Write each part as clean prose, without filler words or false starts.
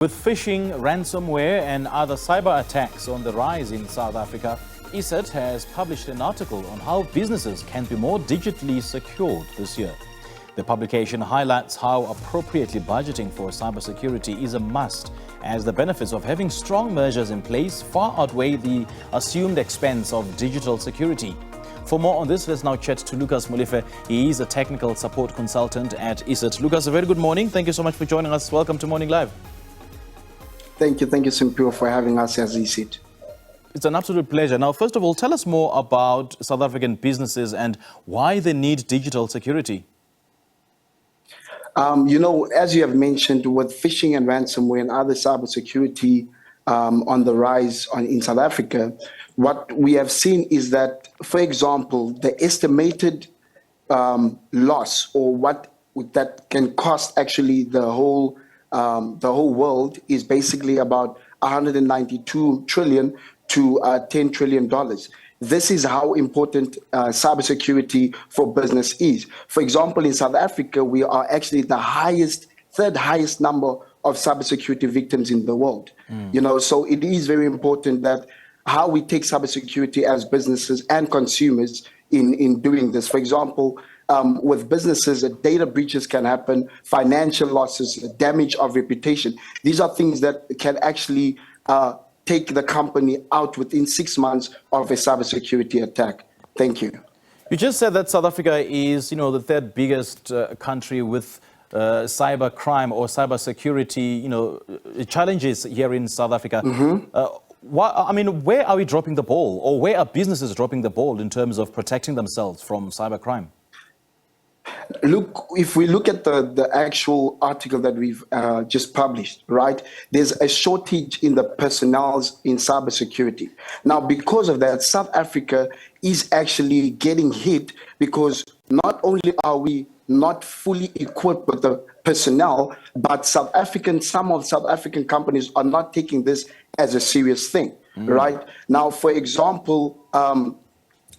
With phishing, ransomware and other cyber attacks on the rise in South Africa, ESET has published an article on how businesses can be more digitally secured this year. The publication highlights how appropriately budgeting for cybersecurity is a must, as the benefits of having strong measures in place far outweigh the assumed expense of digital security. For more on this, let's now chat to Lucas Molefe. He is a technical support consultant at ESET. Lucas, a very good morning. Thank you so much for joining us. Welcome to Morning Live. Thank you, Simpio, for having us as ESET. It's an absolute pleasure. Now, first of all, tell us more about South African businesses and why they need digital security. As you have mentioned, with phishing and ransomware and other cybersecurity on the rise in South Africa, what we have seen is that, for example, the estimated loss or what that can cost actually the whole world is basically about 192 trillion to $10 trillion. This is how important cybersecurity for business is. For example, in South Africa, we are actually the third highest number of cybersecurity victims in the world. So it is very important that how we take cybersecurity as businesses and consumers in doing this. For example, with businesses, data breaches can happen, financial losses, damage of reputation. These are things that can actually take the company out within 6 months of a cybersecurity attack. Thank you. You just said that South Africa is, the third biggest country with cyber crime or cybersecurity, challenges here in South Africa. Where are we dropping the ball, or where are businesses dropping the ball in terms of protecting themselves from cyber crime? Look, if we look at the actual article that we've just published, right, there's a shortage in the personnel in cybersecurity. Now, because of that, South Africa is actually getting hit because not only are we not fully equipped with the personnel, but some of South African companies are not taking this as a serious thing, right? Now, for example,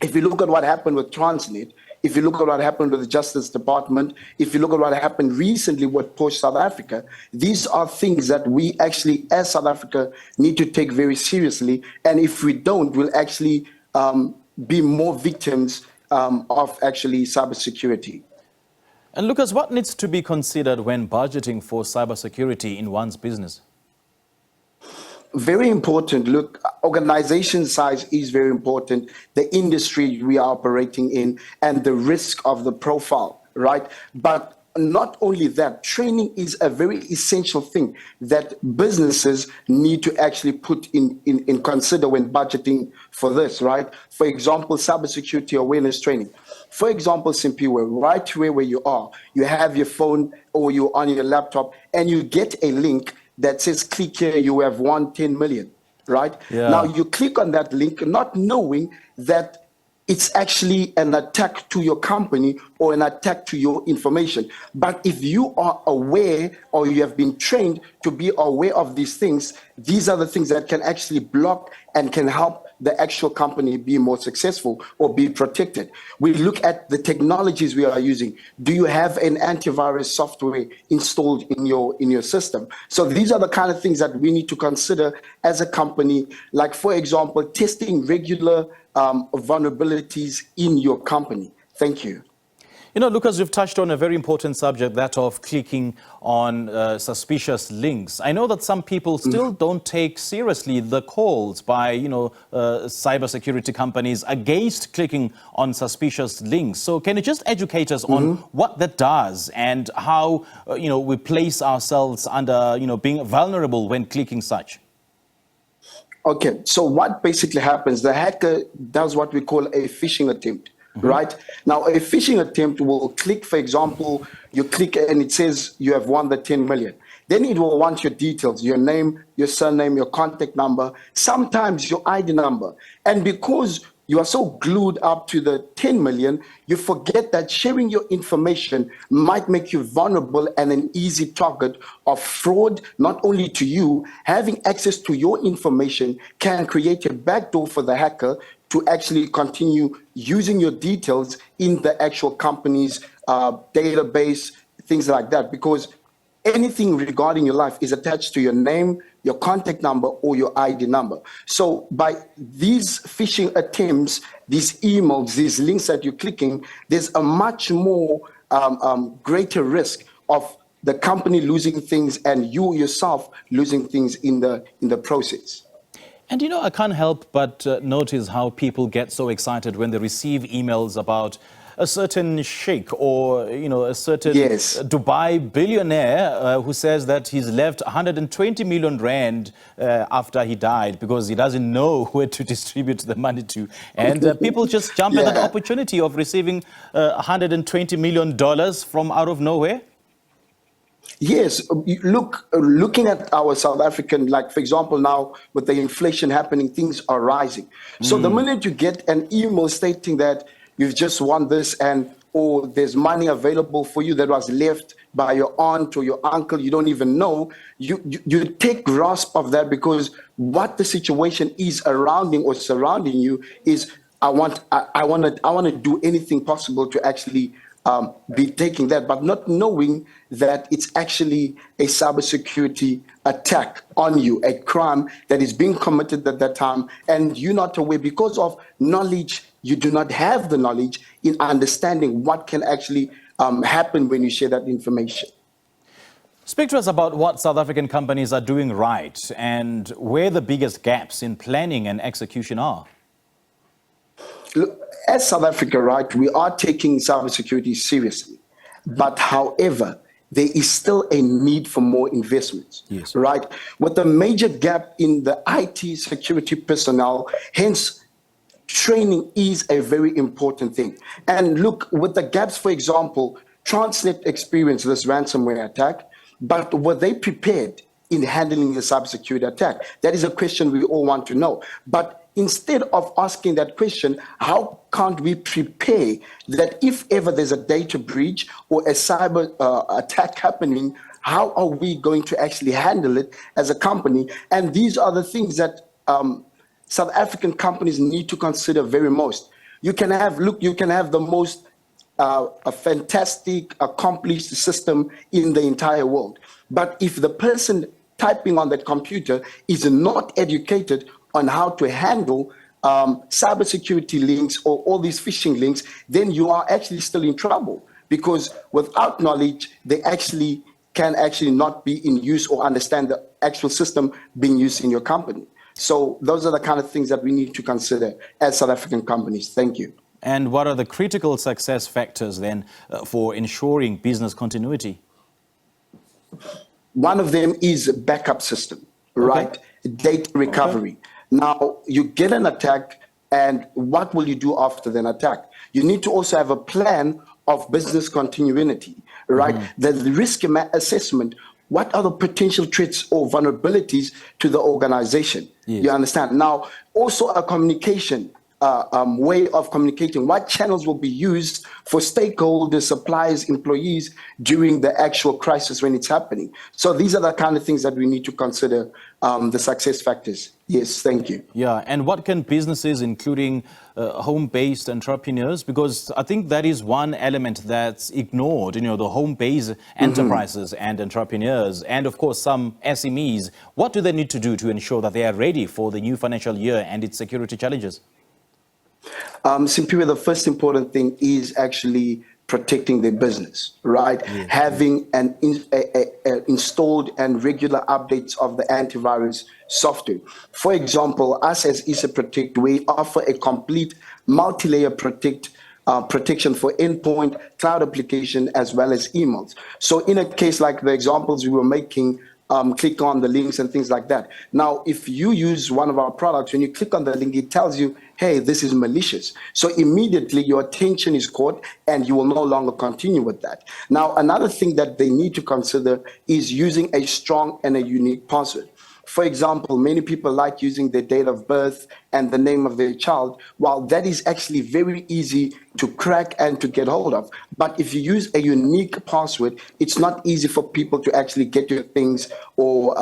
if you look at what happened with Transnet, if you look at what happened with the Justice Department, if you look at what happened recently with Post South Africa, these are things that we actually, as South Africa, need to take very seriously. And if we don't, we'll actually be more victims of actually cybersecurity. And Lucas, what needs to be considered when budgeting for cybersecurity in one's business? Very important. Look, organization size is very important, the industry we are operating in, and the risk of the profile, right? But not only that, training is a very essential thing that businesses need to actually put in consider when budgeting for this, right? For example, cybersecurity awareness training. For example, Simpiwe, right where you are, you have your phone or you're on your laptop and you get a link that says, click here, you have won 10 million, right? Yeah. Now you click on that link, not knowing that it's actually an attack to your company or an attack to your information. But if you are aware or you have been trained to be aware of these things, these are the things that can actually block and can help the actual company be more successful or be protected. We look at the technologies we are using. Do you have an antivirus software installed in your system? So these are the kind of things that we need to consider as a company, like, for example, testing regular vulnerabilities in your company. Thank you. Lucas, you've touched on a very important subject, that of clicking on suspicious links. I know that some people still don't take seriously the calls by, cybersecurity companies against clicking on suspicious links. So can you just educate us on what that does and how, we place ourselves under, being vulnerable when clicking such? Okay, so what basically happens, the hacker does what we call a phishing attempt. Right now, a phishing attempt will click, for example, you click and it says you have won the 10 million. Then it will want your details, your name, your surname, your contact number, sometimes your ID number. And because you are so glued up to the 10 million, you forget that sharing your information might make you vulnerable and an easy target of fraud, not only to you. Having access to your information can create a backdoor for the hacker to actually continue using your details in the actual company's database, things like that. Because anything regarding your life is attached to your name, your contact number, or your ID number. So by these phishing attempts, these emails, these links that you're clicking, there's a much more greater risk of the company losing things and you yourself losing things in the process. And I can't help but notice how people get so excited when they receive emails about a certain sheikh or, a certain Dubai billionaire who says that he's left 120 million rand after he died because he doesn't know where to distribute the money to. And people just jump at that opportunity of receiving $120 million from out of nowhere. Yes, looking at our South African, like for example, now with the inflation happening, things are rising. So the minute you get an email stating that you've just won this or there's money available for you that was left by your aunt or your uncle, you don't even know, you take grasp of that because what the situation is surrounding you is I want to do anything possible to actually be taking that, but not knowing that it's actually a cybersecurity attack on you, a crime that is being committed at that time, and you're not aware because of knowledge. You do not have the knowledge in understanding what can actually happen when you share that information. Speak to us about what South African companies are doing right and where the biggest gaps in planning and execution are. Look, as South Africa, right, we are taking cybersecurity seriously. But however, there is still a need for more investments, right? With a major gap in the IT security personnel, hence training is a very important thing. And look, with the gaps, for example, Transnet experienced this ransomware attack, but were they prepared in handling the cybersecurity attack? That is a question we all want to know. But instead of asking that question, how can't we prepare that if ever there's a data breach or a cyber attack happening, how are we going to actually handle it as a company? And these are the things that South African companies need to consider very most. You can have the most a fantastic, accomplished system in the entire world. But if the person typing on that computer is not educated on how to handle cybersecurity links or all these phishing links, then you are actually still in trouble because without knowledge, they can not be in use or understand the actual system being used in your company. So those are the kind of things that we need to consider as South African companies. Thank you. And what are the critical success factors then for ensuring business continuity? One of them is a backup system, right? Data recovery. Now, you get an attack, and what will you do after the attack? You need to also have a plan of business continuity, right? The risk assessment. What are the potential threats or vulnerabilities to the organization? You understand? Now, also a communication way of communicating. What channels will be used for stakeholders, suppliers, employees during the actual crisis when it's happening? So these are the kind of things that we need to consider the success factors. Yes, thank you. Yeah, and what can businesses, including home-based entrepreneurs, because I think that is one element that's ignored, the home-based enterprises and entrepreneurs, and of course some SMEs, what do they need to do to ensure that they are ready for the new financial year and its security challenges? Simply, the first important thing is actually protecting their business, right? Having an installed and regular updates of the antivirus software. For example, us as ESET Protect, we offer a complete multi-layer protection for endpoint, cloud application, as well as emails. So in a case like the examples we were making, click on the links and things like that. Now, if you use one of our products, when you click on the link, it tells you, hey, this is malicious. So immediately your attention is caught and you will no longer continue with that. Now, another thing that they need to consider is using a strong and a unique password. For example, many people like using their date of birth and the name of their child. While that is actually very easy to crack and to get hold of. But if you use a unique password, it's not easy for people to actually get your things or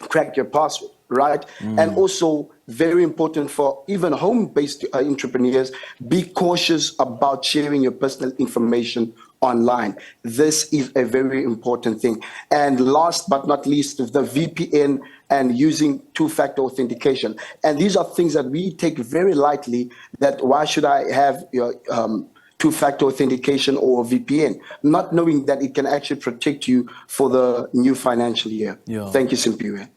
crack your password, right? And also very important for even home-based entrepreneurs, be cautious about sharing your personal information online. This is a very important thing. And last but not least, the VPN and using two-factor authentication. And these are things that we take very lightly, that why should I have your two-factor authentication or VPN, not knowing that it can actually protect you for the new financial year. Yeah. Thank you, Simpiwe.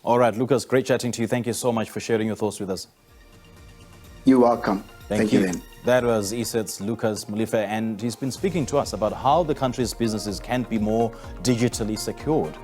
All right, Lucas, great chatting to you. Thank you so much for sharing your thoughts with us. You're welcome. Thank you. Then. That was ESET's Lucas Molefe, and he's been speaking to us about how the country's businesses can be more digitally secured.